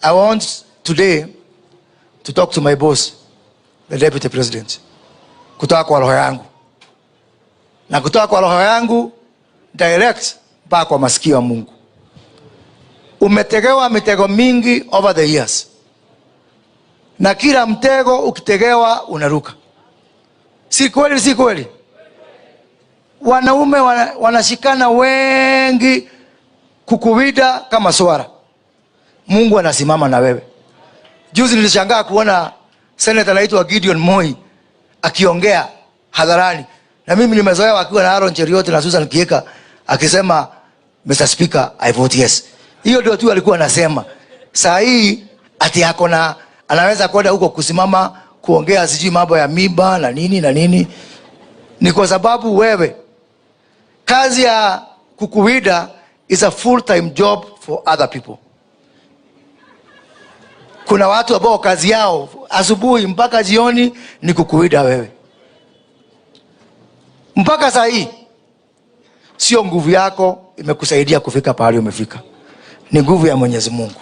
I want today to talk to my boss, the Deputy President. Kutoka kwa roho yangu. Na kutoka kwa roho yangu direct mpaka kwa masikio ya Mungu. Umetegewa mitego mingi over the years. Na kila mtego ukitegewa unaruka. Si kweli, si kweli? Wanaume wanashikana wengi kukuwida kama swara. Mungu anasimama na wewe. Juzi nilishangaa kuona Senator anaitwa Gideon Moi akiongea hadharani. Na mimi nimezoea akiwa na Aaron Cheruiyot na Susan Kihika akisema Mr. Speaker, I vote yes. Hiyo ndio tu alikuwa anasema. Saa hii ati yako na anaweza kwenda huko kusimama kuongea sijui mambo ya mimba na nini na nini. Ni kwa sababu wewe kazi ya kukuwida is a full-time job for other people. Kuna watu ambao kazi yao asubuhi mpaka jioni ni kukuwida wewe. Mpaka saa hii sio nguvu yako imekusaidia kufika pahali umefika. Ni nguvu ya Mwenyezi Mungu.